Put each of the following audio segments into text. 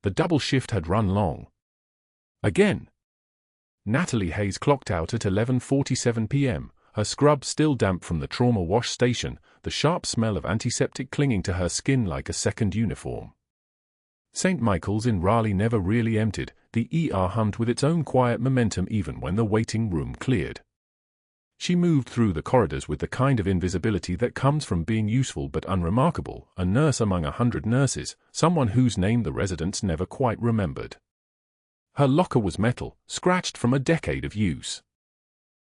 The double shift had run long. Again. Natalie Hayes clocked out at 11:47 p.m., her scrub still damp from the trauma wash station, the sharp smell of antiseptic clinging to her skin like a second uniform. St. Michael's in Raleigh never really emptied, the ER hummed with its own quiet momentum even when the waiting room cleared. She moved through the corridors with the kind of invisibility that comes from being useful but unremarkable, a nurse among 100 nurses, someone whose name the residents never quite remembered. Her locker was metal, scratched from a decade of use.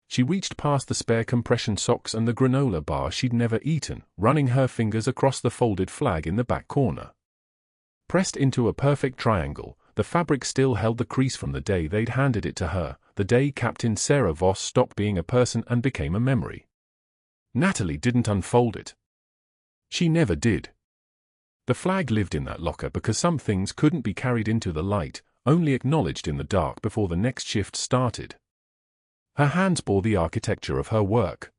She reached past the spare compression socks and the granola bar she'd never eaten, running her fingers across the folded flag in the back corner. Pressed into a perfect triangle, the fabric still held the crease from the day they'd handed it to her, the day Captain Sarah Voss stopped being a person and became a memory. Natalie didn't unfold it. She never did. The flag lived in that locker because some things couldn't be carried into the light, only acknowledged in the dark before the next shift started. Her hands bore the architecture of her work.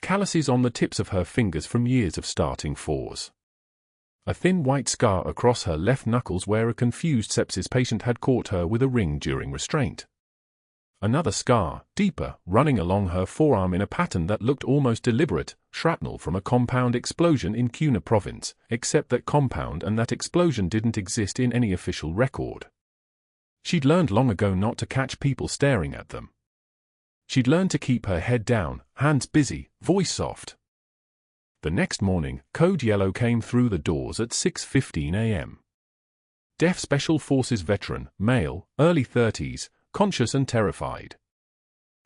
Calluses on the tips of her fingers from years of starting fours. A thin white scar across her left knuckles where a confused sepsis patient had caught her with a ring during restraint. Another scar, deeper, running along her forearm in a pattern that looked almost deliberate, shrapnel from a compound explosion in Cunha province, except that compound and that explosion didn't exist in any official record. She'd learned long ago not to catch people staring at them. She'd learned to keep her head down, hands busy, voice soft. The next morning, Code Yellow came through the doors at 6:15 a.m. Deaf Special Forces veteran, male, early 30s, conscious and terrified.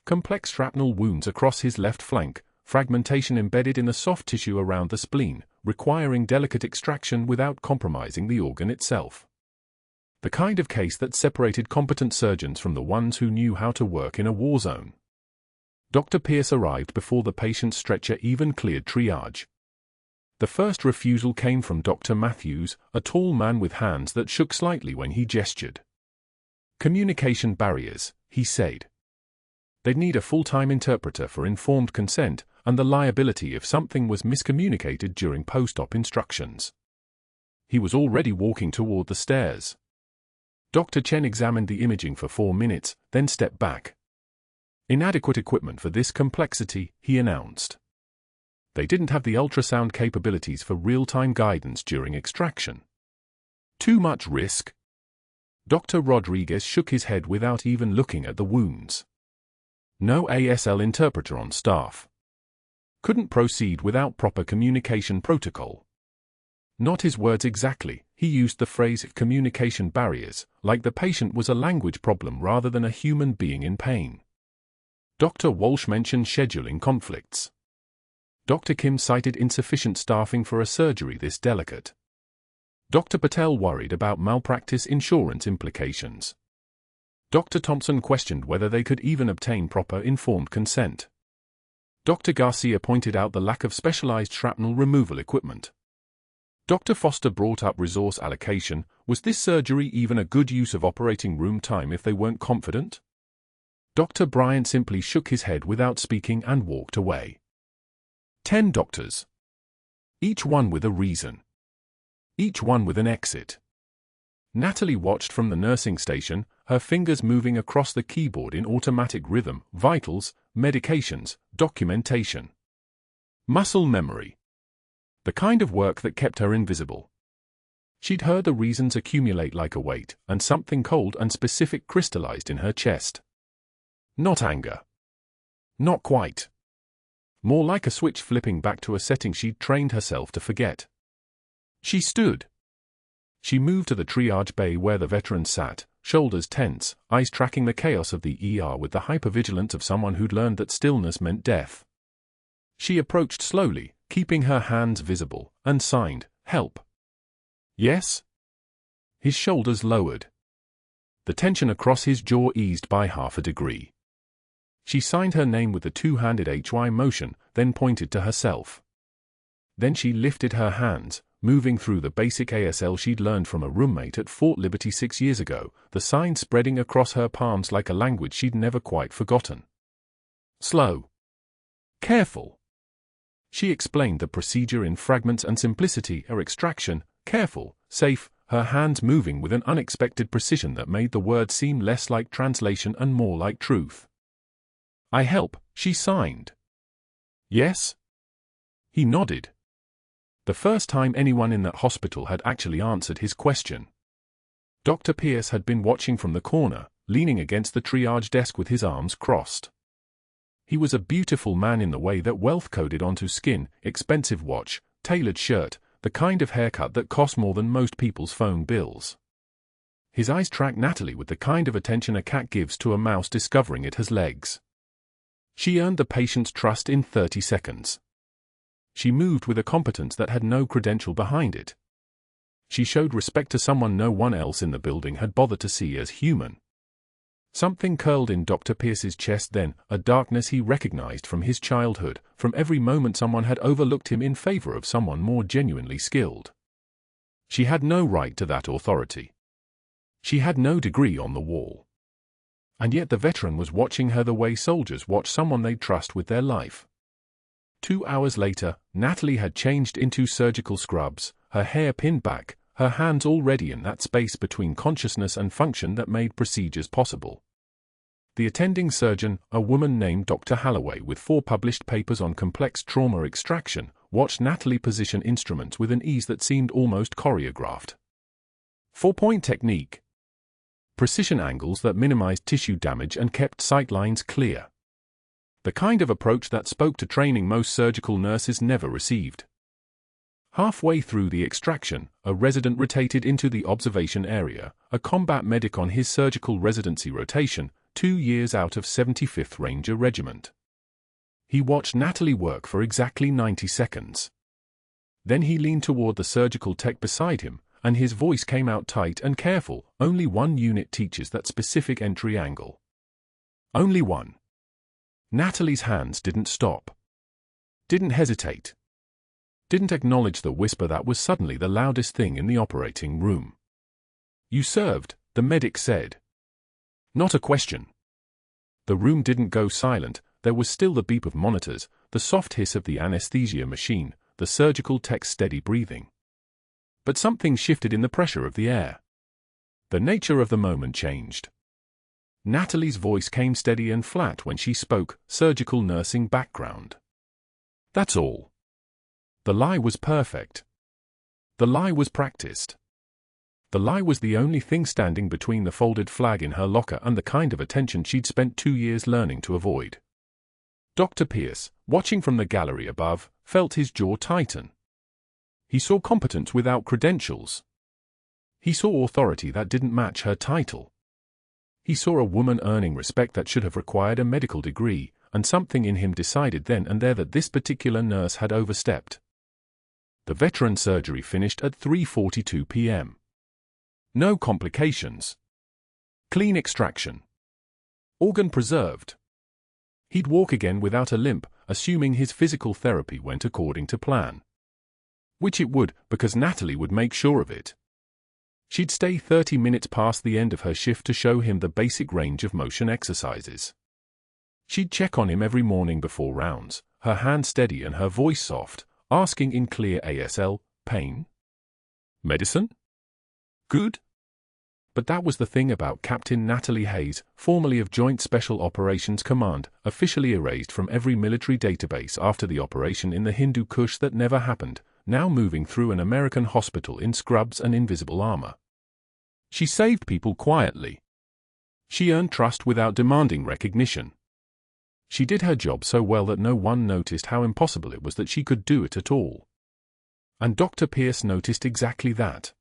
Complex shrapnel wounds across his left flank, fragmentation embedded in the soft tissue around the spleen, requiring delicate extraction without compromising the organ itself. The kind of case that separated competent surgeons from the ones who knew how to work in a war zone. Dr. Pierce arrived before the patient's stretcher even cleared triage. The first refusal came from Dr. Matthews, a tall man with hands that shook slightly when he gestured. Communication barriers, he said. They'd need a full-time interpreter for informed consent, and the liability if something was miscommunicated during post-op instructions. He was already walking toward the stairs. Dr. Chen examined the imaging for 4 minutes, then stepped back. Inadequate equipment for this complexity, he announced. They didn't have the ultrasound capabilities for real-time guidance during extraction. Too much risk? Dr. Rodriguez shook his head without even looking at the wounds. No ASL interpreter on staff. Couldn't proceed without proper communication protocol. Not his words exactly, he used the phrase communication barriers, like the patient was a language problem rather than a human being in pain. Dr. Walsh mentioned scheduling conflicts. Dr. Kim cited insufficient staffing for a surgery this delicate. Dr. Patel worried about malpractice insurance implications. Dr. Thompson questioned whether they could even obtain proper informed consent. Dr. Garcia pointed out the lack of specialized shrapnel removal equipment. Dr. Foster brought up resource allocation. Was this surgery even a good use of operating room time if they weren't confident? Dr. Bryant simply shook his head without speaking and walked away. 10 doctors. Each one with a reason. Each one with an exit. Natalie watched from the nursing station, her fingers moving across the keyboard in automatic rhythm, vitals, medications, documentation. Muscle memory. The kind of work that kept her invisible. She'd heard the reasons accumulate like a weight, and something cold and specific crystallized in her chest. Not anger. Not quite. More like a switch flipping back to a setting she'd trained herself to forget. She stood. She moved to the triage bay where the veterans sat, shoulders tense, eyes tracking the chaos of the ER with the hypervigilance of someone who'd learned that stillness meant death. She approached slowly, keeping her hands visible, and signed, "Help." "Yes?" His shoulders lowered. The tension across his jaw eased by half a degree. She signed her name with the two-handed HY motion, then pointed to herself. Then she lifted her hands, moving through the basic ASL she'd learned from a roommate at Fort Liberty 6 years ago, the sign spreading across her palms like a language she'd never quite forgotten. Slow. Careful. She explained the procedure in fragments and simplicity, her extraction, careful, safe, her hands moving with an unexpected precision that made the words seem less like translation and more like truth. "I help," she signed. "Yes?" He nodded. The first time anyone in that hospital had actually answered his question. Dr. Pierce had been watching from the corner, leaning against the triage desk with his arms crossed. He was a beautiful man in the way that wealth coded onto skin, expensive watch, tailored shirt, the kind of haircut that cost more than most people's phone bills. His eyes tracked Natalie with the kind of attention a cat gives to a mouse discovering it has legs. She earned the patient's trust in 30 seconds. She moved with a competence that had no credential behind it. She showed respect to someone no one else in the building had bothered to see as human. Something curled in Dr. Pierce's chest then, a darkness he recognized from his childhood, from every moment someone had overlooked him in favor of someone more genuinely skilled. She had no right to that authority. She had no degree on the wall. And yet the veteran was watching her the way soldiers watch someone they trust with their life. 2 hours later, Natalie had changed into surgical scrubs, her hair pinned back, her hands already in that space between consciousness and function that made procedures possible. The attending surgeon, a woman named Dr. Holloway with 4 published papers on complex trauma extraction, watched Natalie position instruments with an ease that seemed almost choreographed. 4-point technique. Precision angles that minimized tissue damage and kept sight lines clear. The kind of approach that spoke to training most surgical nurses never received. Halfway through the extraction, a resident rotated into the observation area, a combat medic on his surgical residency rotation, 2 years out of 75th Ranger Regiment. He watched Natalie work for exactly 90 seconds. Then he leaned toward the surgical tech beside him, and his voice came out tight and careful. "Only one unit teaches that specific entry angle. Only one." Natalie's hands didn't stop. Didn't hesitate. Didn't acknowledge the whisper that was suddenly the loudest thing in the operating room. "You served," the medic said. Not a question. The room didn't go silent. There was still the beep of monitors, the soft hiss of the anesthesia machine, the surgical tech's steady breathing. But something shifted in the pressure of the air. The nature of the moment changed. Natalie's voice came steady and flat when she spoke, surgical nursing background. That's all. The lie was perfect. The lie was practiced. The lie was the only thing standing between the folded flag in her locker and the kind of attention she'd spent 2 years learning to avoid. Dr. Pierce, watching from the gallery above, felt his jaw tighten. He saw competence without credentials. He saw authority that didn't match her title. He saw a woman earning respect that should have required a medical degree, and something in him decided then and there that this particular nurse had overstepped. The veteran surgery finished at 3:42 p.m. No complications. Clean extraction. Organ preserved. He'd walk again without a limp, assuming his physical therapy went according to plan. Which it would, because Natalie would make sure of it. She'd stay 30 minutes past the end of her shift to show him the basic range of motion exercises. She'd check on him every morning before rounds, her hand steady and her voice soft, asking in clear ASL, "Pain? Medicine? Good?" But that was the thing about Captain Natalie Hayes, formerly of Joint Special Operations Command, officially erased from every military database after the operation in the Hindu Kush that never happened, now moving through an American hospital in scrubs and invisible armor. She saved people quietly. She earned trust without demanding recognition. She did her job so well that no one noticed how impossible it was that she could do it at all. And Dr. Pierce noticed exactly that.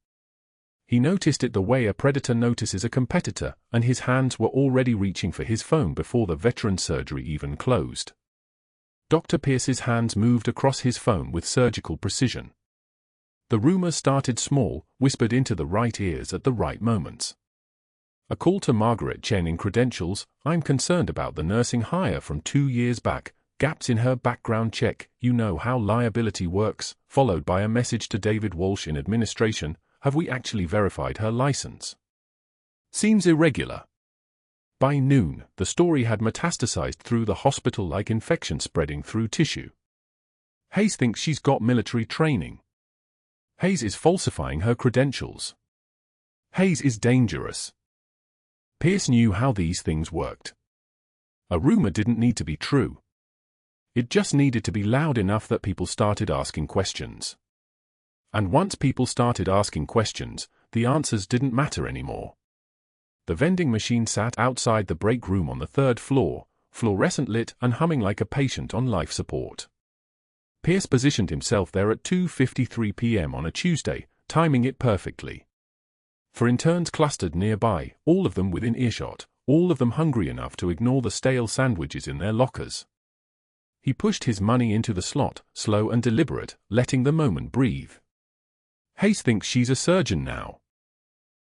He noticed it the way a predator notices a competitor, and his hands were already reaching for his phone before the veteran's surgery even closed. Dr. Pierce's hands moved across his phone with surgical precision. The rumors started small, whispered into the right ears at the right moments. A call to Margaret Chen in credentials, "I'm concerned about the nursing hire from 2 years back, gaps in her background check, you know how liability works," followed by a message to David Walsh in administration, "Have we actually verified her license? Seems irregular." By noon, the story had metastasized through the hospital like infection spreading through tissue. Hayes thinks she's got military training. Hayes is falsifying her credentials. Hayes is dangerous. Pierce knew how these things worked. A rumor didn't need to be true. It just needed to be loud enough that people started asking questions. And once people started asking questions, the answers didn't matter anymore. The vending machine sat outside the break room on the 3rd floor, fluorescent lit and humming like a patient on life support. Pierce positioned himself there at 2:53 p.m. on a Tuesday, timing it perfectly. For interns clustered nearby, all of them within earshot, all of them hungry enough to ignore the stale sandwiches in their lockers. He pushed his money into the slot, slow and deliberate, letting the moment breathe. Hayes thinks she's a surgeon now.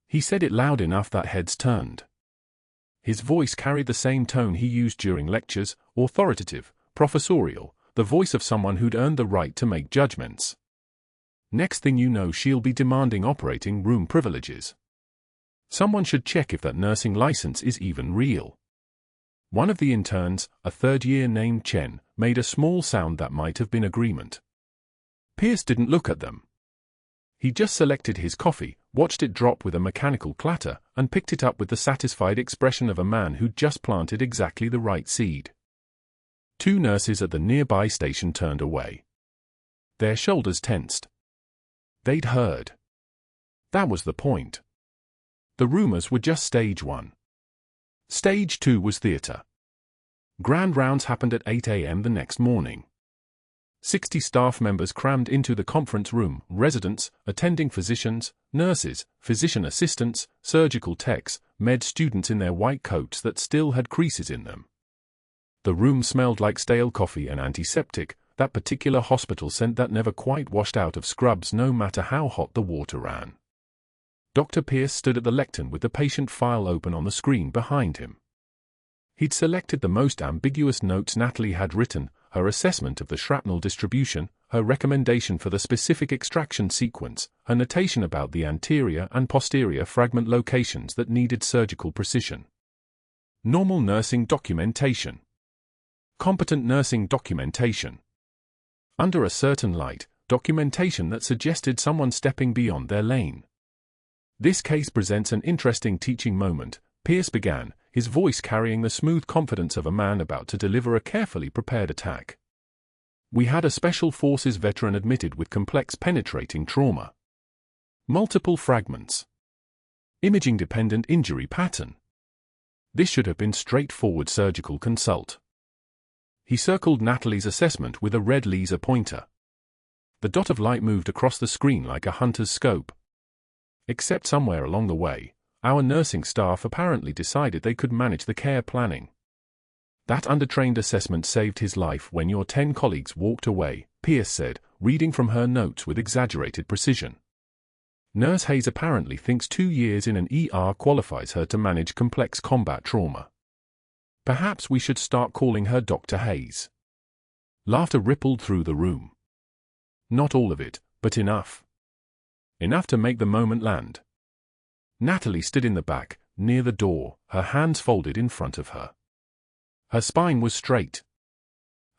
He said it loud enough that heads turned. His voice carried the same tone he used during lectures, authoritative, professorial, the voice of someone who'd earned the right to make judgments. Next thing you know, she'll be demanding operating room privileges. Someone should check if that nursing license is even real. One of the interns, a 3rd year named Chen, made a small sound that might have been agreement. Pierce didn't look at them. He just selected his coffee, watched it drop with a mechanical clatter, and picked it up with the satisfied expression of a man who'd just planted exactly the right seed. 2 nurses at the nearby station turned away. Their shoulders tensed. They'd heard. That was the point. The rumors were just stage 1. Stage 2 was theater. Grand rounds happened at 8 a.m. the next morning. 60 staff members crammed into the conference room, residents, attending physicians, nurses, physician assistants, surgical techs, med students in their white coats that still had creases in them. The room smelled like stale coffee and antiseptic, that particular hospital scent that never quite washed out of scrubs no matter how hot the water ran. Dr. Pierce stood at the lectern with the patient file open on the screen behind him. He'd selected the most ambiguous notes Natalie had written, her assessment of the shrapnel distribution, her recommendation for the specific extraction sequence, her notation about the anterior and posterior fragment locations that needed surgical precision. Normal nursing documentation. Competent nursing documentation. Under a certain light, documentation that suggested someone stepping beyond their lane. This case presents an interesting teaching moment, Pierce began, his voice carrying the smooth confidence of a man about to deliver a carefully prepared attack. We had a Special Forces veteran admitted with complex penetrating trauma. Multiple fragments. Imaging-dependent injury pattern. This should have been straightforward surgical consult. He circled Natalie's assessment with a red laser pointer. The dot of light moved across the screen like a hunter's scope. Except somewhere along the way, our nursing staff apparently decided they could manage the care planning. That undertrained assessment saved his life when your 10 colleagues walked away, Pierce said, reading from her notes with exaggerated precision. Nurse Hayes apparently thinks 2 years in an ER qualifies her to manage complex combat trauma. Perhaps we should start calling her Dr. Hayes. Laughter rippled through the room. Not all of it, but enough. Enough to make the moment land. Natalie stood in the back, near the door, her hands folded in front of her. Her spine was straight.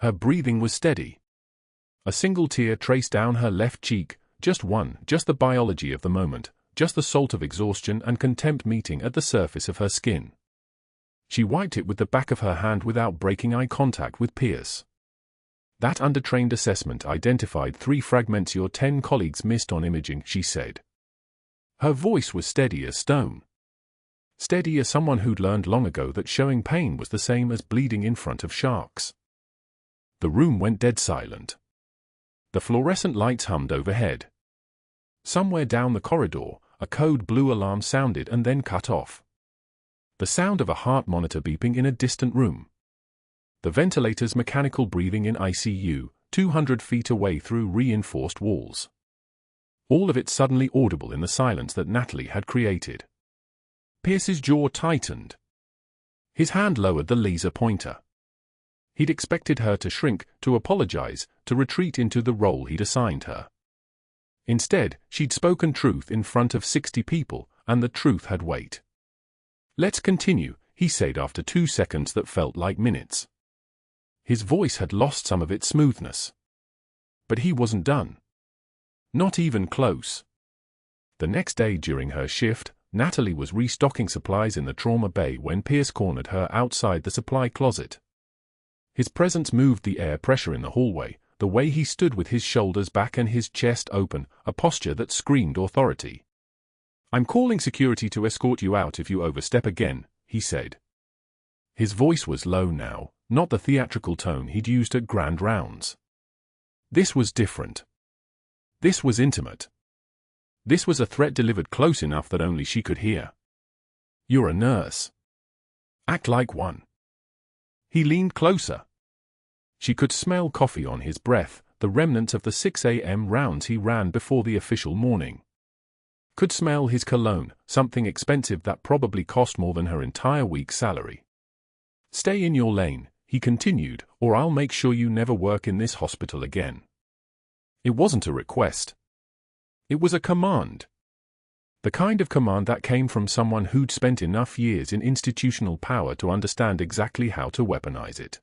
Her breathing was steady. A single tear traced down her left cheek, just one, just the biology of the moment, just the salt of exhaustion and contempt meeting at the surface of her skin. She wiped it with the back of her hand without breaking eye contact with Pierce. That undertrained assessment identified 3 fragments your 10 colleagues missed on imaging, she said. Her voice was steady as stone. Steady as someone who'd learned long ago that showing pain was the same as bleeding in front of sharks. The room went dead silent. The fluorescent lights hummed overhead. Somewhere down the corridor, a code blue alarm sounded and then cut off. The sound of a heart monitor beeping in a distant room. The ventilator's mechanical breathing in ICU, 200 feet away through reinforced walls. All of it suddenly audible in the silence that Natalie had created. Pierce's jaw tightened. His hand lowered the laser pointer. He'd expected her to shrink, to apologize, to retreat into the role he'd assigned her. Instead, she'd spoken truth in front of 60 people, and the truth had weight. Let's continue, he said after 2 seconds that felt like minutes. His voice had lost some of its smoothness. But he wasn't done. Not even close. The next day during her shift, Natalie was restocking supplies in the trauma bay when Pierce cornered her outside the supply closet. His presence moved the air pressure in the hallway, the way he stood with his shoulders back and his chest open, a posture that screamed authority. "I'm calling security to escort you out if you overstep again," he said. His voice was low now, not the theatrical tone he'd used at grand rounds. This was different. This was intimate. This was a threat delivered close enough that only she could hear. "You're a nurse. Act like one." He leaned closer. She could smell coffee on his breath, the remnants of the 6 a.m. rounds he ran before the official morning. Could smell his cologne, something expensive that probably cost more than her entire week's salary. "Stay in your lane," he continued, "or I'll make sure you never work in this hospital again." It wasn't a request. It was a command. The kind of command that came from someone who'd spent enough years in institutional power to understand exactly how to weaponize it.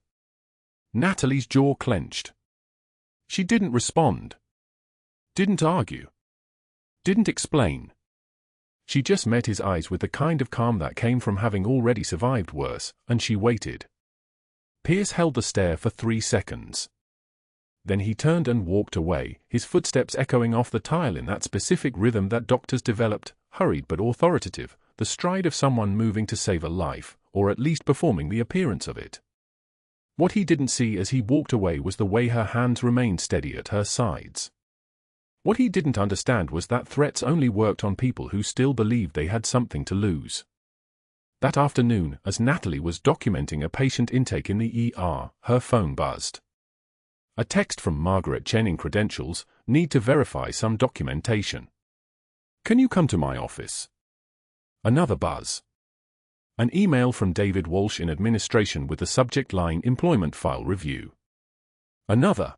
Natalie's jaw clenched. She didn't respond. Didn't argue. Didn't explain. She just met his eyes with the kind of calm that came from having already survived worse, and she waited. Pierce held the stare for 3 seconds. Then he turned and walked away, his footsteps echoing off the tile in that specific rhythm that doctors developed, hurried but authoritative, the stride of someone moving to save a life, or at least performing the appearance of it. What he didn't see as he walked away was the way her hands remained steady at her sides. What he didn't understand was that threats only worked on people who still believed they had something to lose. That afternoon, as Natalie was documenting a patient intake in the ER, her phone buzzed. A text from Margaret Chenning, credentials, need to verify some documentation. Can you come to my office? Another buzz. An email from David Walsh in administration with the subject line employment file review. Another.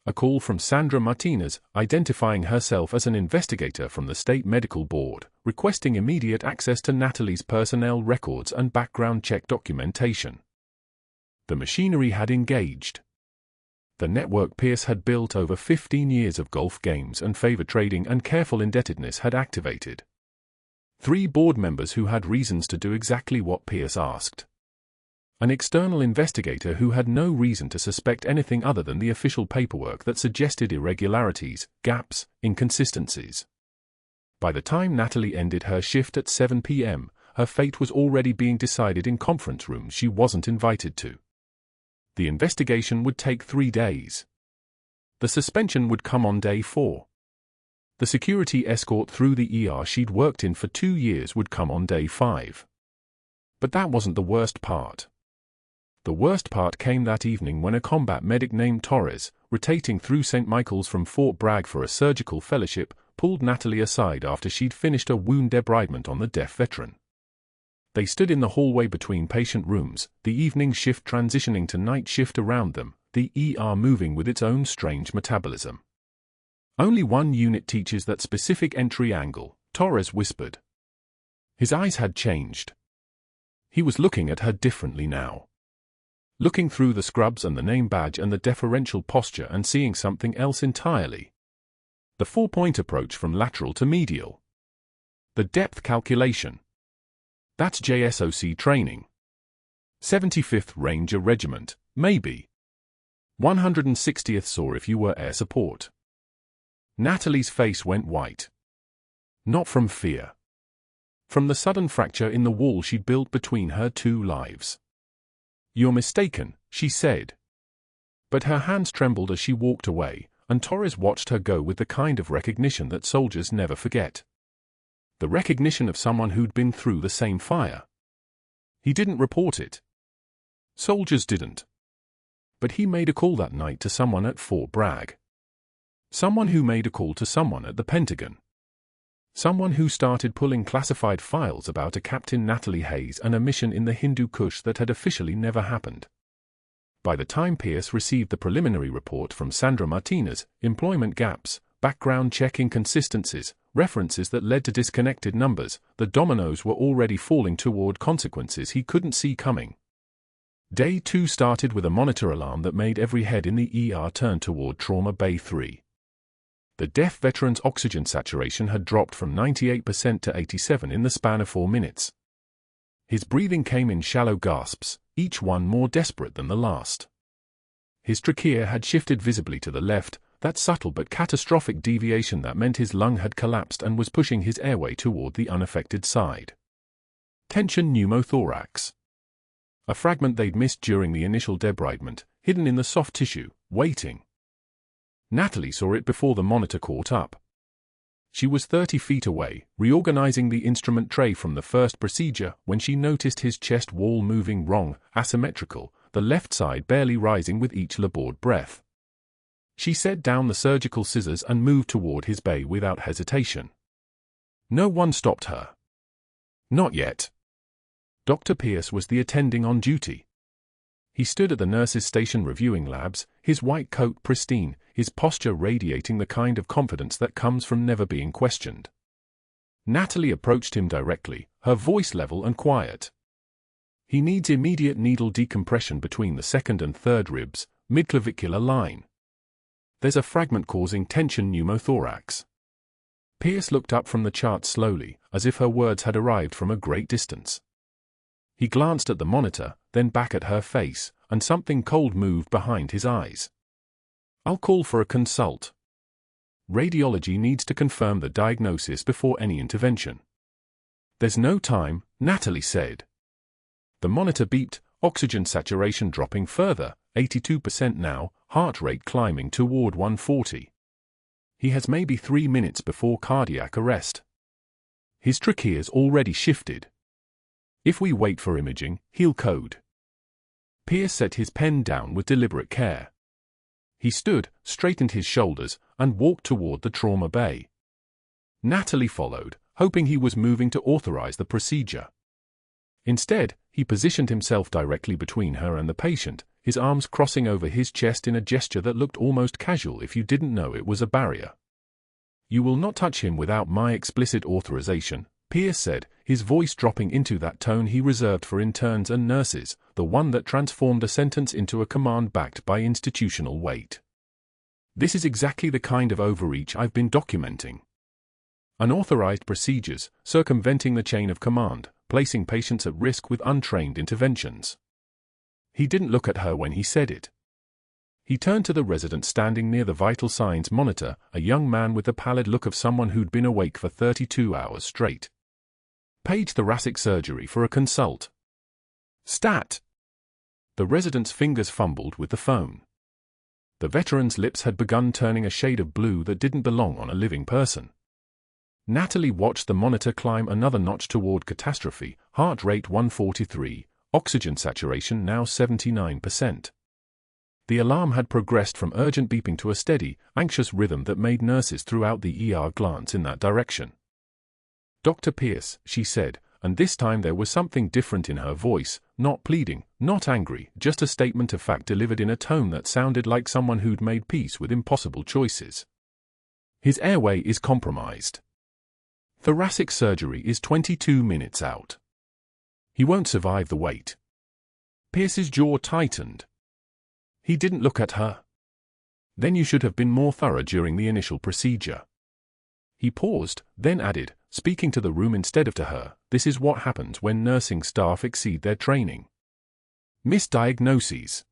A call from Sandra Martinez, identifying herself as an investigator from the State Medical Board, requesting immediate access to Natalie's personnel records and background check documentation. The machinery had engaged. The network Pierce had built over 15 years of golf games and favor trading and careful indebtedness had activated. 3 board members who had reasons to do exactly what Pierce asked. An external investigator who had no reason to suspect anything other than the official paperwork that suggested irregularities, gaps, inconsistencies. By the time Natalie ended her shift at 7 p.m., her fate was already being decided in conference rooms she wasn't invited to. The investigation would take 3 days. The suspension would come on day 4. The security escort through the ER she'd worked in for 2 years would come on day 5. But that wasn't the worst part. The worst part came that evening when a combat medic named Torres, rotating through St. Michael's from Fort Bragg for a surgical fellowship, pulled Natalie aside after she'd finished a wound debridement on the deaf veteran. They stood in the hallway between patient rooms, the evening shift transitioning to night shift around them, the ER moving with its own strange metabolism. "Only one unit teaches that specific entry angle," Torres whispered. His eyes had changed. He was looking at her differently now. Looking through the scrubs and the name badge and the deferential posture and seeing something else entirely. The 4-point approach from lateral to medial. The depth calculation. That's JSOC training. 75th Ranger Regiment, maybe. 160th SAW if you were air support. Natalie's face went white. Not from fear. From the sudden fracture in the wall she'd built between her 2 lives. "You're mistaken," she said. But her hands trembled as she walked away, and Torres watched her go with the kind of recognition that soldiers never forget. The recognition of someone who'd been through the same fire. He didn't report it. Soldiers didn't. But he made a call that night to someone at Fort Bragg. Someone who made a call to someone at the Pentagon. Someone who started pulling classified files about a Captain Natalie Hayes and a mission in the Hindu Kush that had officially never happened. By the time Pierce received the preliminary report from Sandra Martinez, employment gaps, background check inconsistencies, references that led to disconnected numbers, the dominoes were already falling toward consequences he couldn't see coming. Day 2 started with a monitor alarm that made every head in the ER turn toward Trauma Bay 3. The deaf veteran's oxygen saturation had dropped from 98% to 87% in the span of 4 minutes. His breathing came in shallow gasps, each one more desperate than the last. His trachea had shifted visibly to the left, that subtle but catastrophic deviation that meant his lung had collapsed and was pushing his airway toward the unaffected side. Tension pneumothorax. A fragment they'd missed during the initial debridement, hidden in the soft tissue, waiting. Natalie saw it before the monitor caught up. She was 30 feet away, reorganizing the instrument tray from the first procedure, when she noticed his chest wall moving wrong, asymmetrical, the left side barely rising with each labored breath. She set down the surgical scissors and moved toward his bay without hesitation. No one stopped her. Not yet. Dr. Pierce was the attending on duty. He stood at the nurse's station reviewing labs, his white coat pristine, his posture radiating the kind of confidence that comes from never being questioned. Natalie approached him directly, her voice level and quiet. He needs immediate needle decompression between the second and third ribs, midclavicular line. There's a fragment causing tension pneumothorax. Pierce looked up from the chart slowly, as if her words had arrived from a great distance. He glanced at the monitor, then back at her face, and something cold moved behind his eyes. I'll call for a consult. Radiology needs to confirm the diagnosis before any intervention. There's no time, Natalie said. The monitor beeped, oxygen saturation dropping further, 82% now, heart rate climbing toward 140. He has maybe 3 minutes before cardiac arrest. His trachea's already shifted. If we wait for imaging, he'll code. Pierce set his pen down with deliberate care. He stood, straightened his shoulders, and walked toward the trauma bay. Natalie followed, hoping he was moving to authorize the procedure. Instead, he positioned himself directly between her and the patient, his arms crossing over his chest in a gesture that looked almost casual if you didn't know it was a barrier. You will not touch him without my explicit authorization, Pierce said, his voice dropping into that tone he reserved for interns and nurses, the one that transformed a sentence into a command backed by institutional weight. This is exactly the kind of overreach I've been documenting. Unauthorized procedures, circumventing the chain of command, placing patients at risk with untrained interventions. He didn't look at her when he said it. He turned to the resident standing near the vital signs monitor, a young man with the pallid look of someone who'd been awake for 32 hours straight. Page thoracic surgery for a consult. Stat. The resident's fingers fumbled with the phone. The veteran's lips had begun turning a shade of blue that didn't belong on a living person. Natalie watched the monitor climb another notch toward catastrophe, heart rate 143, oxygen saturation now 79%. The alarm had progressed from urgent beeping to a steady, anxious rhythm that made nurses throughout the ER glance in that direction. Dr. Pierce, she said, and this time there was something different in her voice, not pleading, not angry, just a statement of fact delivered in a tone that sounded like someone who'd made peace with impossible choices. His airway is compromised. Thoracic surgery is 22 minutes out. He won't survive the wait. Pierce's jaw tightened. He didn't look at her. Then you should have been more thorough during the initial procedure. He paused, then added, speaking to the room instead of to her, this is what happens when nursing staff exceed their training. Misdiagnoses.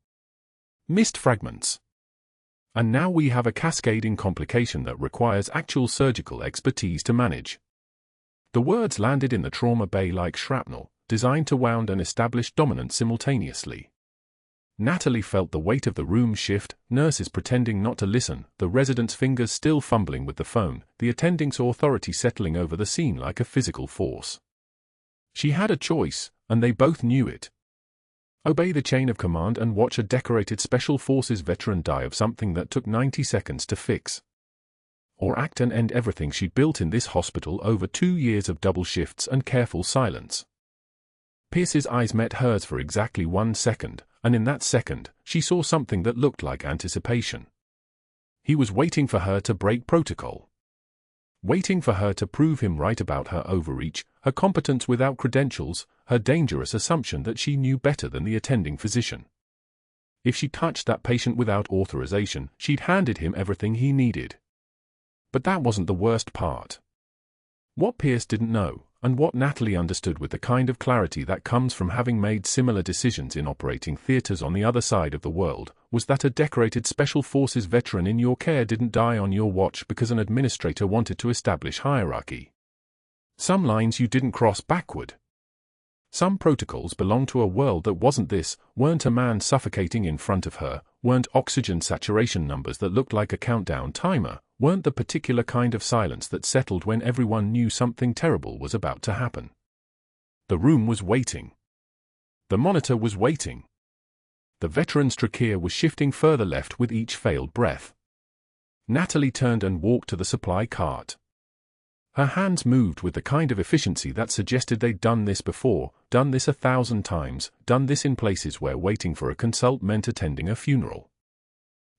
Missed fragments. And now we have a cascading complication that requires actual surgical expertise to manage. The words landed in the trauma bay like shrapnel, designed to wound and establish dominance simultaneously. Natalie felt the weight of the room shift, nurses pretending not to listen, the resident's fingers still fumbling with the phone, the attending's authority settling over the scene like a physical force. She had a choice, and they both knew it. Obey the chain of command and watch a decorated Special Forces veteran die of something that took 90 seconds to fix. Or act and end everything she'd built in this hospital over 2 years of double shifts and careful silence. Pierce's eyes met hers for exactly 1 second, and in that second, she saw something that looked like anticipation. He was waiting for her to break protocol. Waiting for her to prove him right about her overreach, her competence without credentials, her dangerous assumption that she knew better than the attending physician. If she touched that patient without authorization, she'd handed him everything he needed. But that wasn't the worst part. What Pierce didn't know, and what Natalie understood with the kind of clarity that comes from having made similar decisions in operating theaters on the other side of the world, was that a decorated Special Forces veteran in your care didn't die on your watch because an administrator wanted to establish hierarchy. Some lines you didn't cross backward. Some protocols belonged to a world that wasn't this, weren't a man suffocating in front of her, weren't oxygen saturation numbers that looked like a countdown timer, weren't the particular kind of silence that settled when everyone knew something terrible was about to happen. The room was waiting. The monitor was waiting. The veteran's trachea was shifting further left with each failed breath. Natalie turned and walked to the supply cart. Her hands moved with the kind of efficiency that suggested they'd done this before, done this 1,000 times, done this in places where waiting for a consult meant attending a funeral.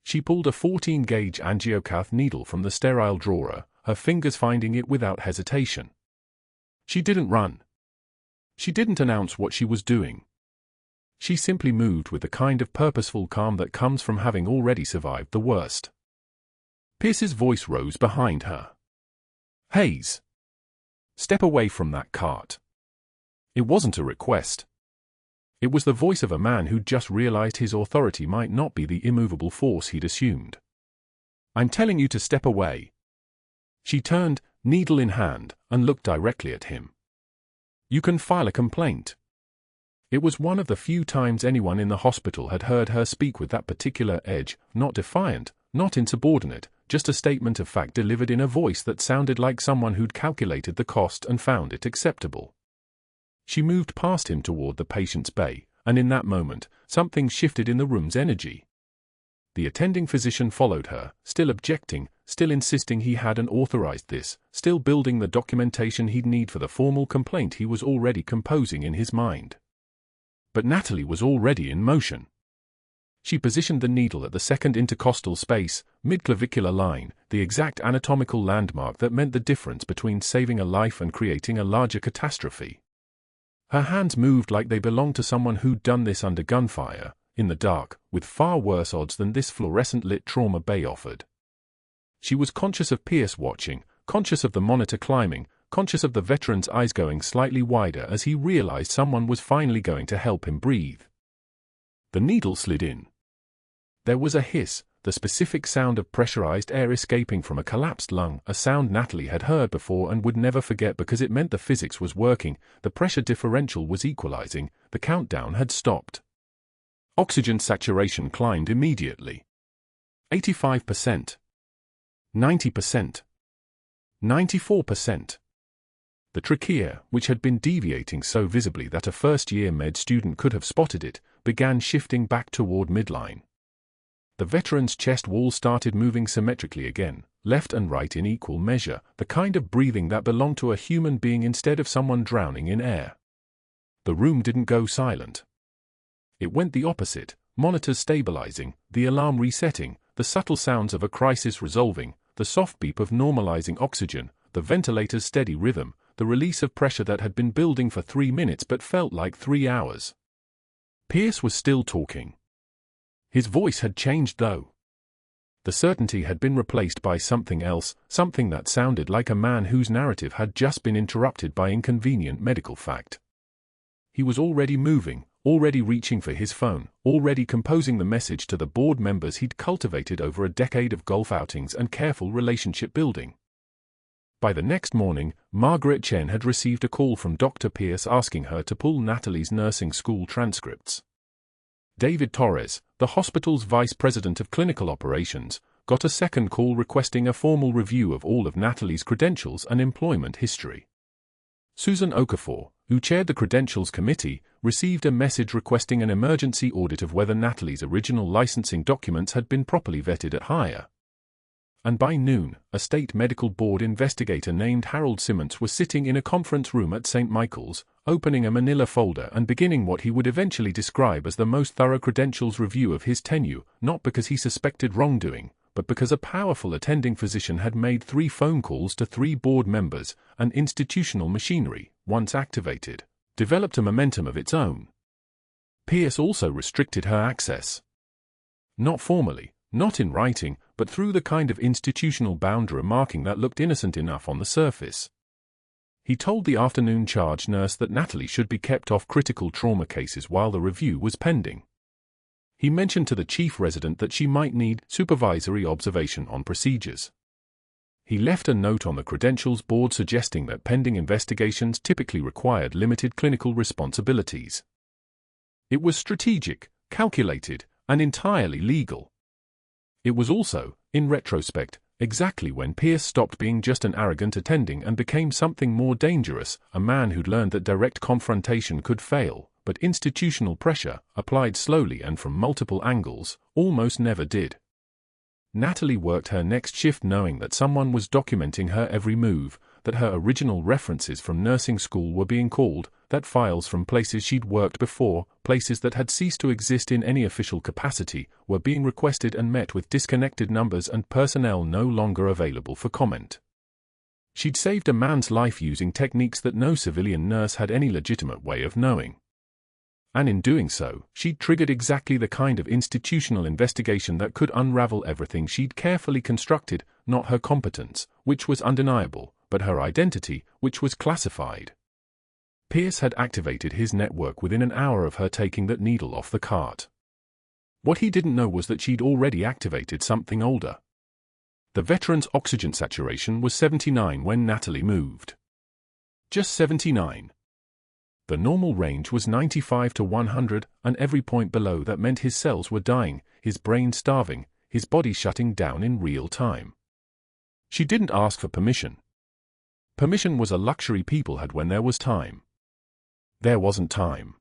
She pulled a 14-gauge angiocath needle from the sterile drawer, her fingers finding it without hesitation. She didn't run. She didn't announce what she was doing. She simply moved with the kind of purposeful calm that comes from having already survived the worst. Pierce's voice rose behind her. "Hayes, step away from that cart." It wasn't a request. It was the voice of a man who'd just realized his authority might not be the immovable force he'd assumed. "I'm telling you to step away." She turned, needle in hand, and looked directly at him. "You can file a complaint." It was one of the few times anyone in the hospital had heard her speak with that particular edge, not defiant, not insubordinate, just a statement of fact delivered in a voice that sounded like someone who'd calculated the cost and found it acceptable. She moved past him toward the patient's bay, and in that moment, something shifted in the room's energy. The attending physician followed her, still objecting, still insisting he hadn't authorized this, still building the documentation he'd need for the formal complaint he was already composing in his mind. But Natalie was already in motion. She positioned the needle at the second intercostal space, mid-clavicular line, the exact anatomical landmark that meant the difference between saving a life and creating a larger catastrophe. Her hands moved like they belonged to someone who'd done this under gunfire, in the dark, with far worse odds than this fluorescent-lit trauma bay offered. She was conscious of Pierce watching, conscious of the monitor climbing, conscious of the veteran's eyes going slightly wider as he realized someone was finally going to help him breathe. The needle slid in. There was a hiss, the specific sound of pressurized air escaping from a collapsed lung, a sound Natalie had heard before and would never forget because it meant the physics was working, the pressure differential was equalizing, the countdown had stopped. Oxygen saturation climbed immediately. 85%. 90%. 94%. The trachea, which had been deviating so visibly that a first-year med student could have spotted it, began shifting back toward midline. The veteran's chest wall started moving symmetrically again, left and right in equal measure, the kind of breathing that belonged to a human being instead of someone drowning in air. The room didn't go silent. It went the opposite, monitors stabilizing, the alarm resetting, the subtle sounds of a crisis resolving, the soft beep of normalizing oxygen, the ventilator's steady rhythm, the release of pressure that had been building for 3 minutes but felt like 3 hours. Pierce was still talking. His voice had changed though. The certainty had been replaced by something else, something that sounded like a man whose narrative had just been interrupted by inconvenient medical fact. He was already moving, already reaching for his phone, already composing the message to the board members he'd cultivated over a decade of golf outings and careful relationship building. By the next morning, Margaret Chen had received a call from Dr. Pierce asking her to pull Natalie's nursing school transcripts. David Torres, the hospital's vice president of clinical operations, got a second call requesting a formal review of all of Natalie's credentials and employment history. Susan Okafor, who chaired the credentials committee, received a message requesting an emergency audit of whether Natalie's original licensing documents had been properly vetted at hire. And by noon, a state medical board investigator named Harold Simmons was sitting in a conference room at St. Michael's, opening a manila folder and beginning what he would eventually describe as the most thorough credentials review of his tenure, not because he suspected wrongdoing, but because a powerful attending physician had made 3 phone calls to 3 board members, and institutional machinery, once activated, developed a momentum of its own. Pierce also restricted her access. Not formally, not in writing, but through the kind of institutional boundary marking that looked innocent enough on the surface. He told the afternoon charge nurse that Natalie should be kept off critical trauma cases while the review was pending. He mentioned to the chief resident that she might need supervisory observation on procedures. He left a note on the credentials board suggesting that pending investigations typically required limited clinical responsibilities. It was strategic, calculated, and entirely legal. It was also, in retrospect, exactly when Pierce stopped being just an arrogant attending and became something more dangerous, a man who'd learned that direct confrontation could fail, but institutional pressure, applied slowly and from multiple angles, almost never did. Natalie worked her next shift knowing that someone was documenting her every move, that her original references from nursing school were being called, that files from places she'd worked before, places that had ceased to exist in any official capacity, were being requested and met with disconnected numbers and personnel no longer available for comment. She'd saved a man's life using techniques that no civilian nurse had any legitimate way of knowing. And in doing so, she'd triggered exactly the kind of institutional investigation that could unravel everything she'd carefully constructed, not her competence, which was undeniable, but her identity, which was classified. Pierce had activated his network within an hour of her taking that needle off the cart. What he didn't know was that she'd already activated something older. The veteran's oxygen saturation was 79 when Natalie moved. Just 79. The normal range was 95 to 100, and every point below that meant his cells were dying, his brain starving, his body shutting down in real time. She didn't ask for permission. Permission was a luxury people had when there was time. There wasn't time.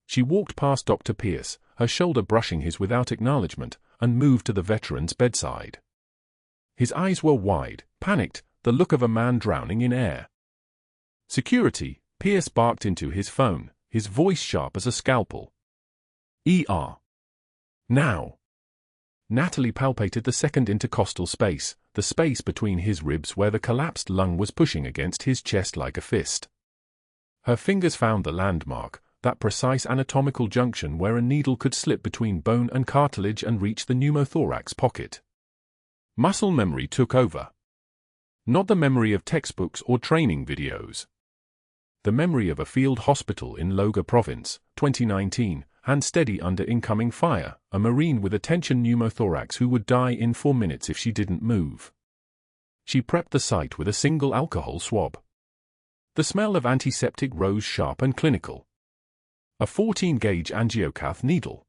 She walked past Dr. Pierce, her shoulder brushing his without acknowledgement, and moved to the veteran's bedside. His eyes were wide, panicked, the look of a man drowning in air. "Security," Pierce barked into his phone, his voice sharp as a scalpel. "ER. Now." Natalie palpated the second intercostal space, the space between his ribs where the collapsed lung was pushing against his chest like a fist. Her fingers found the landmark, that precise anatomical junction where a needle could slip between bone and cartilage and reach the pneumothorax pocket. Muscle memory took over. Not the memory of textbooks or training videos. The memory of a field hospital in Loga Province, 2019, hand steady under incoming fire, a Marine with a tension pneumothorax who would die in 4 minutes if she didn't move. She prepped the site with a single alcohol swab. The smell of antiseptic rose sharp and clinical. A 14-gauge angiocath needle.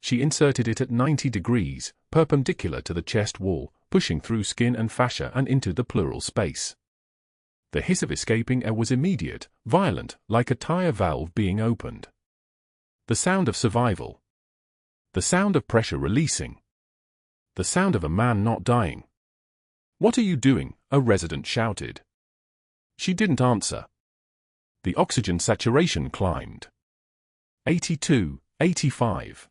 She inserted it at 90 degrees, perpendicular to the chest wall, pushing through skin and fascia and into the pleural space. The hiss of escaping air was immediate, violent, like a tire valve being opened. The sound of survival. The sound of pressure releasing. The sound of a man not dying. "What are you doing?" a resident shouted. She didn't answer. The oxygen saturation climbed. 82, 85.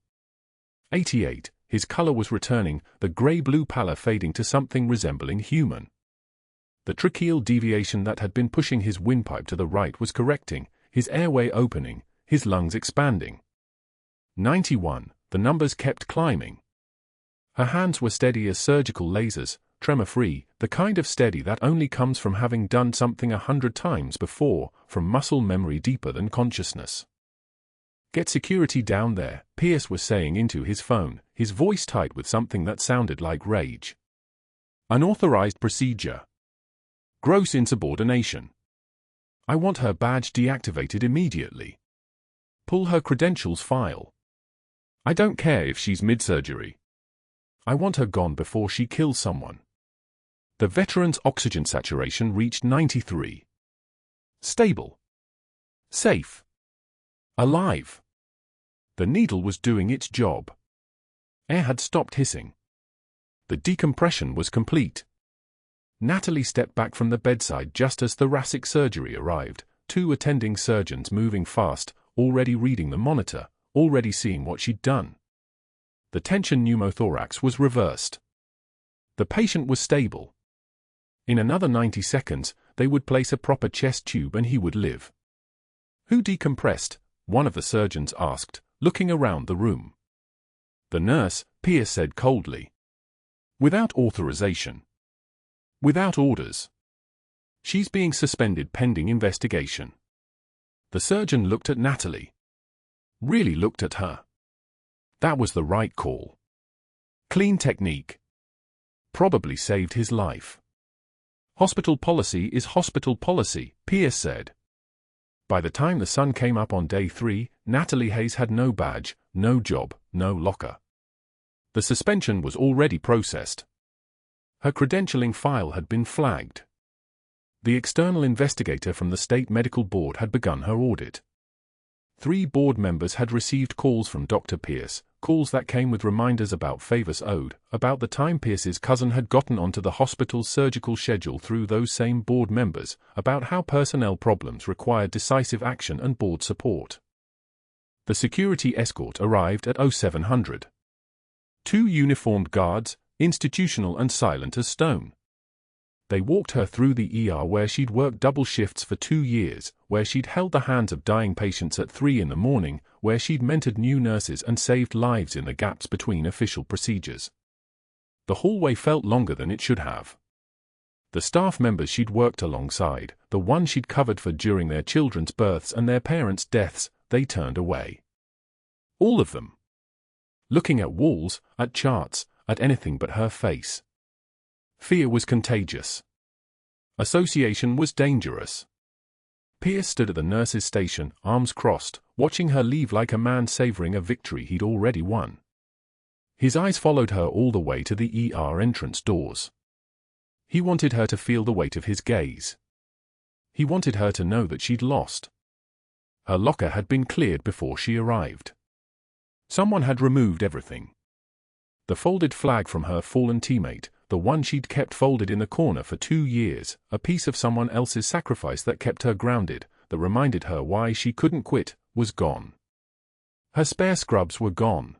88, his color was returning, the gray-blue pallor fading to something resembling human. The tracheal deviation that had been pushing his windpipe to the right was correcting, his airway opening, his lungs expanding. 91, the numbers kept climbing. Her hands were steady as surgical lasers, tremor-free, the kind of steady that only comes from having done something 100 times before, from muscle memory deeper than consciousness. "Get security down there," Pierce was saying into his phone, his voice tight with something that sounded like rage. "Unauthorized procedure. Gross insubordination. I want her badge deactivated immediately. Pull her credentials file. I don't care if she's mid-surgery. I want her gone before she kills someone." The veteran's oxygen saturation reached 93. Stable. Safe. Alive. The needle was doing its job. Air had stopped hissing. The decompression was complete. Natalie stepped back from the bedside just as thoracic surgery arrived, 2 attending surgeons moving fast, already reading the monitor, already seeing what she'd done. The tension pneumothorax was reversed. The patient was stable. In another 90 seconds, they would place a proper chest tube and he would live. "Who decompressed?" one of the surgeons asked, looking around the room. "The nurse," Pierce said coldly. Without authorization. Without orders. She's being suspended pending investigation. The surgeon looked at Natalie. Really looked at her. That was the right call. Clean technique. Probably saved his life. Hospital policy is hospital policy, Pierce said. By the time the sun came up on day 3, Natalie Hayes had no badge, no job, no locker. The suspension was already processed. Her credentialing file had been flagged. The external investigator from the State Medical Board had begun her audit. 3 board members had received calls from Dr. Pierce, calls that came with reminders about favors owed, about the time Pierce's cousin had gotten onto the hospital's surgical schedule through those same board members, about how personnel problems required decisive action and board support. The security escort arrived at 0700. 2 uniformed guards, institutional and silent as stone. They walked her through the ER where she'd worked double shifts for 2 years, where she'd held the hands of dying patients at 3 in the morning, where she'd mentored new nurses and saved lives in the gaps between official procedures. The hallway felt longer than it should have. The staff members she'd worked alongside, the ones she'd covered for during their children's births and their parents' deaths, they turned away. All of them. Looking at walls, at charts, at anything but her face. Fear was contagious. Association was dangerous. Pierce stood at the nurse's station, arms crossed, watching her leave like a man savoring a victory he'd already won. His eyes followed her all the way to the ER entrance doors. He wanted her to feel the weight of his gaze. He wanted her to know that she'd lost. Her locker had been cleared before she arrived. Someone had removed everything. The folded flag from her fallen teammate, the one she'd kept folded in the corner for 2 years, a piece of someone else's sacrifice that kept her grounded, that reminded her why she couldn't quit, was gone. Her spare scrubs were gone.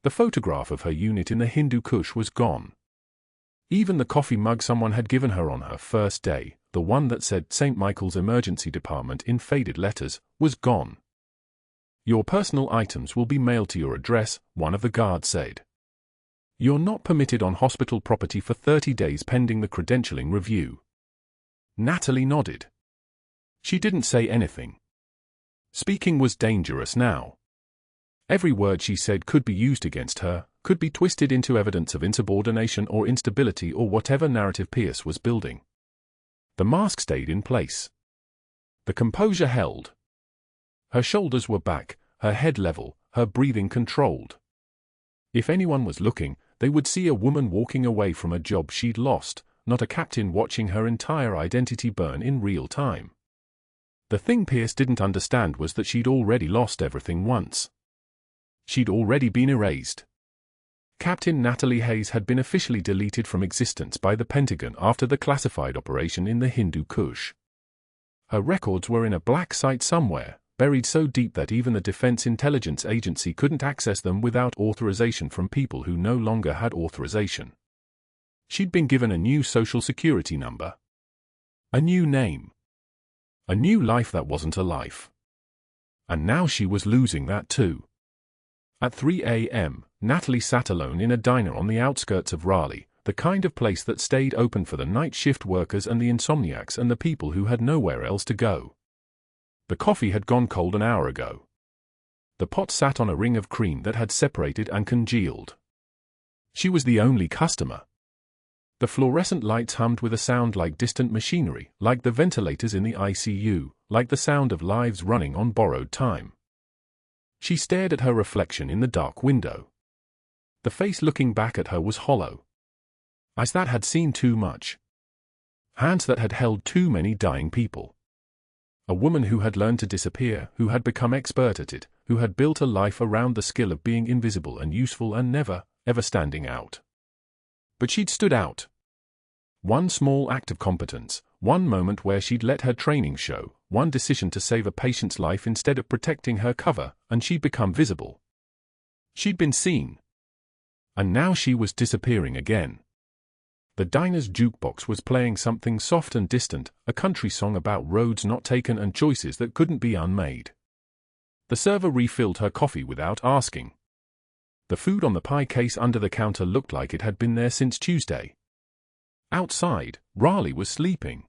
The photograph of her unit in the Hindu Kush was gone. Even the coffee mug someone had given her on her first day, the one that said St. Michael's Emergency Department in faded letters, was gone. Your personal items will be mailed to your address, one of the guards said. You're not permitted on hospital property for 30 days pending the credentialing review. Natalie nodded. She didn't say anything. Speaking was dangerous now. Every word she said could be used against her, could be twisted into evidence of insubordination or instability or whatever narrative Pierce was building. The mask stayed in place. The composure held. Her shoulders were back, her head level, her breathing controlled. If anyone was looking, they would see a woman walking away from a job she'd lost, not a captain watching her entire identity burn in real time. The thing Pierce didn't understand was that she'd already lost everything once. She'd already been erased. Captain Natalie Hayes had been officially deleted from existence by the Pentagon after the classified operation in the Hindu Kush. Her records were in a black site somewhere, buried so deep that even the Defense Intelligence Agency couldn't access them without authorization from people who no longer had authorization. She'd been given a new social security number. A new name. A new life that wasn't a life. And now she was losing that too. At 3 a.m., Natalie sat alone in a diner on the outskirts of Raleigh, the kind of place that stayed open for the night shift workers and the insomniacs and the people who had nowhere else to go. The coffee had gone cold an hour ago. The pot sat on a ring of cream that had separated and congealed. She was the only customer. The fluorescent lights hummed with a sound like distant machinery, like the ventilators in the ICU, like the sound of lives running on borrowed time. She stared at her reflection in the dark window. The face looking back at her was hollow. Eyes that had seen too much. Hands that had held too many dying people. A woman who had learned to disappear, who had become expert at it, who had built a life around the skill of being invisible and useful and never, ever standing out. But she'd stood out. One small act of competence, one moment where she'd let her training show, one decision to save a patient's life instead of protecting her cover, and she'd become visible. She'd been seen. And now she was disappearing again. The diner's jukebox was playing something soft and distant, a country song about roads not taken and choices that couldn't be unmade. The server refilled her coffee without asking. The food on the pie case under the counter looked like it had been there since Tuesday. Outside, Raleigh was sleeping.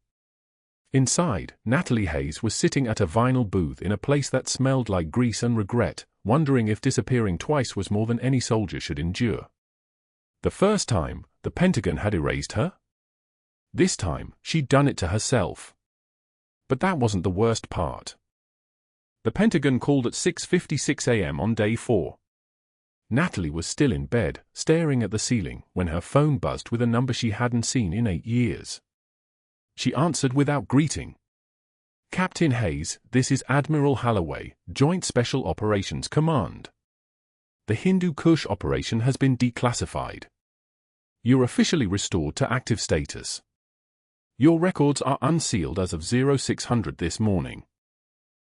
Inside, Natalie Hayes was sitting at a vinyl booth in a place that smelled like grease and regret, wondering if disappearing twice was more than any soldier should endure. The first time, the Pentagon had erased her. This time, she'd done it to herself. But that wasn't the worst part. The Pentagon called at 6:56 a.m. on day 4. Natalie was still in bed, staring at the ceiling, when her phone buzzed with a number she hadn't seen in 8 years. She answered without greeting. "Captain Hayes, this is Admiral Holloway, Joint Special Operations Command. The Hindu Kush operation has been declassified. You're officially restored to active status. Your records are unsealed as of 0600 this morning."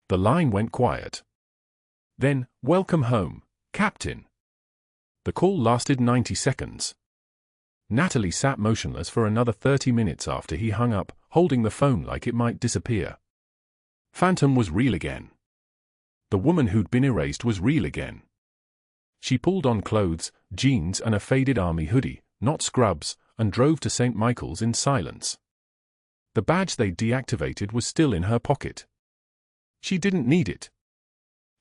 The line went quiet. Then, "Welcome home, Captain." The call lasted 90 seconds. Natalie sat motionless for another 30 minutes after he hung up, holding the phone like it might disappear. Phantom was real again. The woman who'd been erased was real again. She pulled on clothes, jeans and a faded army hoodie, not scrubs, and drove to St. Michael's in silence. The badge they deactivated was still in her pocket. She didn't need it.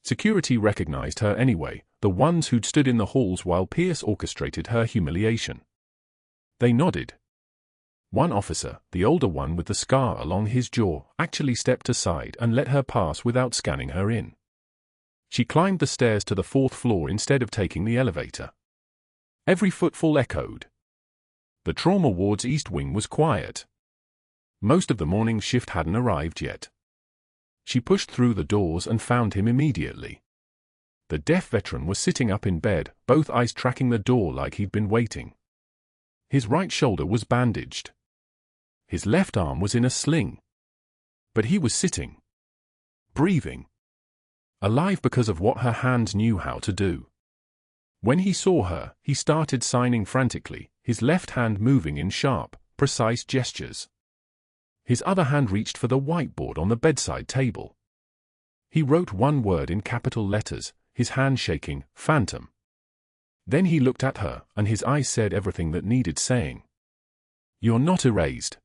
Security recognized her anyway, the ones who'd stood in the halls while Pierce orchestrated her humiliation. They nodded. One officer, the older one with the scar along his jaw, actually stepped aside and let her pass without scanning her in. She climbed the stairs to the 4th floor instead of taking the elevator. Every footfall echoed. The trauma ward's east wing was quiet. Most of the morning shift hadn't arrived yet. She pushed through the doors and found him immediately. The deaf veteran was sitting up in bed, both eyes tracking the door like he'd been waiting. His right shoulder was bandaged. His left arm was in a sling. But he was sitting. Breathing. Alive because of what her hands knew how to do. When he saw her, he started signing frantically, his left hand moving in sharp, precise gestures. His other hand reached for the whiteboard on the bedside table. He wrote one word in capital letters, his hand shaking, "Phantom." Then he looked at her, and his eyes said everything that needed saying. "You're not erased.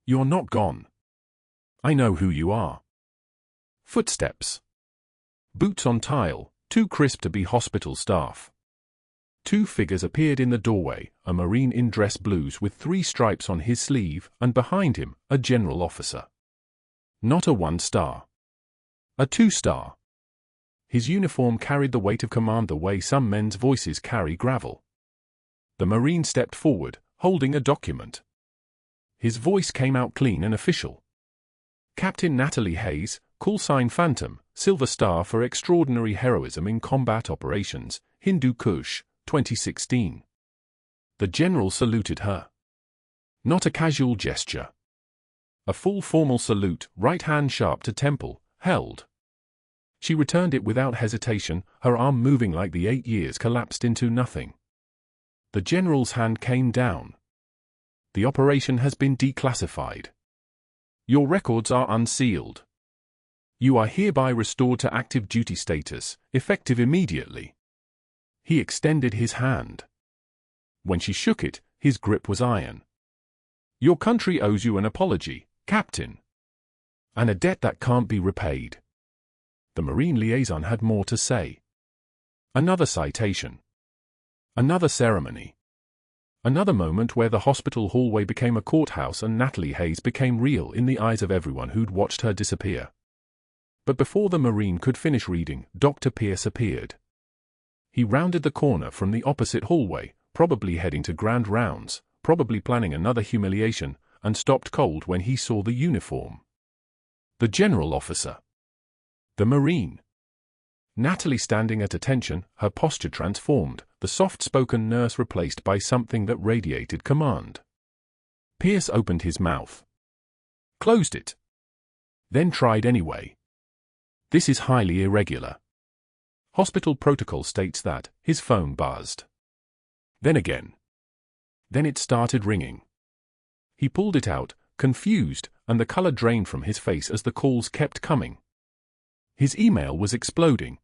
You're not gone. I know who you are." Footsteps. Boots on tile, too crisp to be hospital staff. Two figures appeared in the doorway, a Marine in dress blues with 3 stripes on his sleeve, and behind him, a general officer. Not a 1-star. A 2-star. His uniform carried the weight of command the way some men's voices carry gravel. The Marine stepped forward, holding a document. His voice came out clean and official. "Captain Natalie Hayes, callsign Phantom, Silver Star for extraordinary heroism in combat operations, Hindu Kush, 2016. The general saluted her. Not a casual gesture. A full formal salute, right hand sharp to temple, held. She returned it without hesitation, her arm moving like the 8 years collapsed into nothing. The general's hand came down. "The operation has been declassified. Your records are unsealed. You are hereby restored to active duty status, effective immediately." He extended his hand. When she shook it, his grip was iron. "Your country owes you an apology, Captain. And a debt that can't be repaid." The Marine liaison had more to say. Another citation. Another ceremony. Another moment where the hospital hallway became a courthouse and Natalie Hayes became real in the eyes of everyone who'd watched her disappear. But before the Marine could finish reading, Dr. Pierce appeared. He rounded the corner from the opposite hallway, probably heading to grand rounds, probably planning another humiliation, and stopped cold when he saw the uniform. The general officer. The Marine. Natalie standing at attention, her posture transformed, the soft-spoken nurse replaced by something that radiated command. Pierce opened his mouth. Closed it. Then tried anyway. "This is highly irregular. Hospital protocol states that." His phone buzzed. Then again. Then it started ringing. He pulled it out, confused, and the color drained from his face as the calls kept coming. His email was exploding.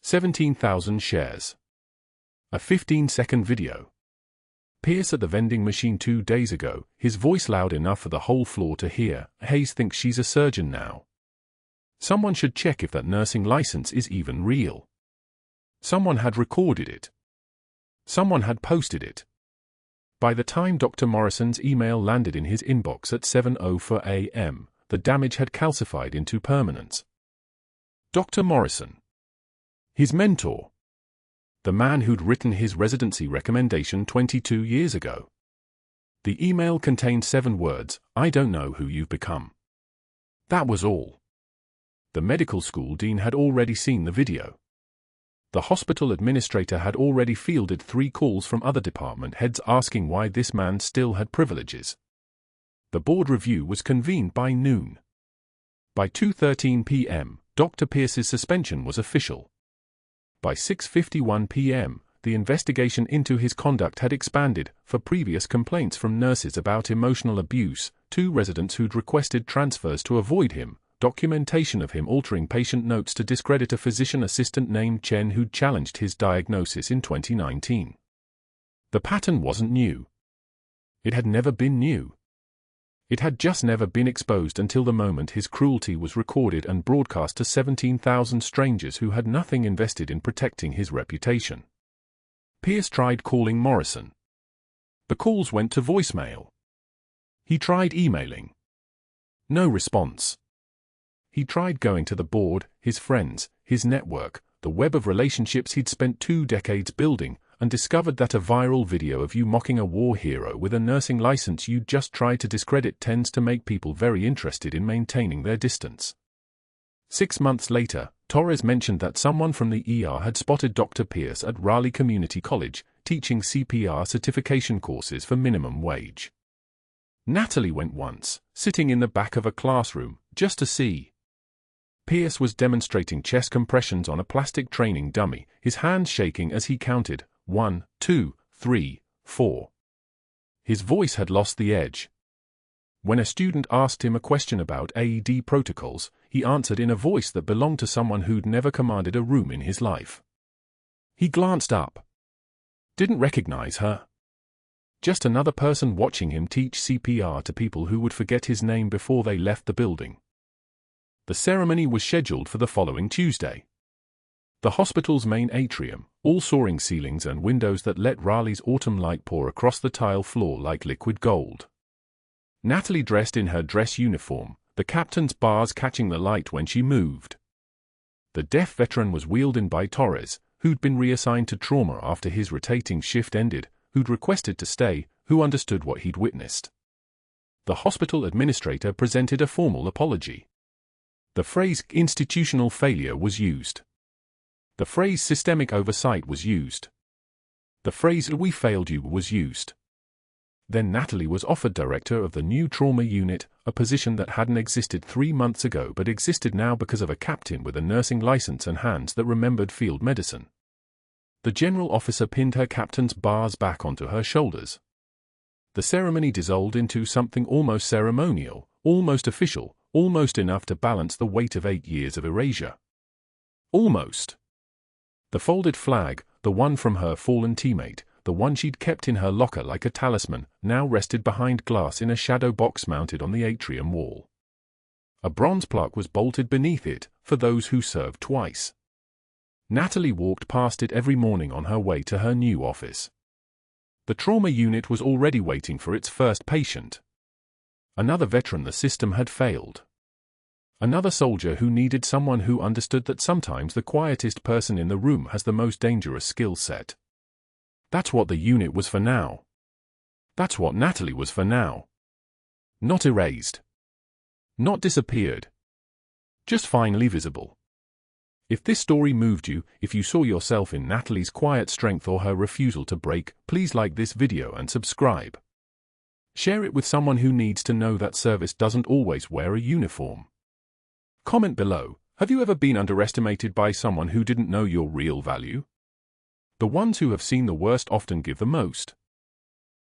17,000 shares. A 15-second video. Pierce at the vending machine 2 days ago, his voice loud enough for the whole floor to hear. Hayes thinks she's a surgeon now. Someone should check if that nursing license is even real. Someone had recorded it. Someone had posted it. By the time Dr. Morrison's email landed in his inbox at 7:04 a.m., the damage had calcified into permanence. Dr. Morrison. His mentor. The man who'd written his residency recommendation 22 years ago. The email contained 7 words, "I don't know who you've become." That was all. The medical school dean had already seen the video. The hospital administrator had already fielded 3 calls from other department heads asking why this man still had privileges. The board review was convened by noon. By 2:13 p.m., Dr. Pierce's suspension was official. By 6:51 p.m., the investigation into his conduct had expanded. For previous complaints from nurses about emotional abuse, 2 residents who'd requested transfers to avoid him, documentation of him altering patient notes to discredit a physician assistant named Chen who'd challenged his diagnosis in 2019. The pattern wasn't new. It had never been new. It had just never been exposed until the moment his cruelty was recorded and broadcast to 17,000 strangers who had nothing invested in protecting his reputation. Pierce tried calling Morrison. The calls went to voicemail. He tried emailing. No response. He tried going to the board, his friends, his network, the web of relationships he'd spent 2 decades building, and discovered that a viral video of you mocking a war hero with a nursing license you'd just tried to discredit tends to make people very interested in maintaining their distance. 6 months later, Torres mentioned that someone from the ER had spotted Dr. Pierce at Raleigh Community College, teaching CPR certification courses for minimum wage. Natalie went once, sitting in the back of a classroom, just to see. Pierce was demonstrating chest compressions on a plastic training dummy, his hands shaking as he counted, 1, 2, 3, 4. His voice had lost the edge. When a student asked him a question about AED protocols, he answered in a voice that belonged to someone who'd never commanded a room in his life. He glanced up. Didn't recognize her. Just another person watching him teach CPR to people who would forget his name before they left the building. The ceremony was scheduled for the following Tuesday. The hospital's main atrium, all soaring ceilings and windows that let Raleigh's autumn light pour across the tile floor like liquid gold. Natalie dressed in her dress uniform, the captain's bars catching the light when she moved. The deaf veteran was wheeled in by Torres, who'd been reassigned to trauma after his rotating shift ended, who'd requested to stay, who understood what he'd witnessed. The hospital administrator presented a formal apology. The phrase institutional failure was used. The phrase systemic oversight was used. The phrase we failed you was used. Then Natalie was offered director of the new trauma unit, a position that hadn't existed 3 months ago but existed now because of a captain with a nursing license and hands that remembered field medicine. The general officer pinned her captain's bars back onto her shoulders. The ceremony dissolved into something almost ceremonial, almost official, almost enough to balance the weight of 8 years of erasure. Almost. The folded flag, the one from her fallen teammate, the one she'd kept in her locker like a talisman, now rested behind glass in a shadow box mounted on the atrium wall. A bronze plaque was bolted beneath it, for those who served twice. Natalie walked past it every morning on her way to her new office. The trauma unit was already waiting for its first patient. Another veteran the system had failed. Another soldier who needed someone who understood that sometimes the quietest person in the room has the most dangerous skill set. That's what the unit was for now. That's what Natalie was for now. Not erased. Not disappeared. Just finally visible. If this story moved you, if you saw yourself in Natalie's quiet strength or her refusal to break, please like this video and subscribe. Share it with someone who needs to know that service doesn't always wear a uniform. Comment below, have you ever been underestimated by someone who didn't know your real value? The ones who have seen the worst often give the most.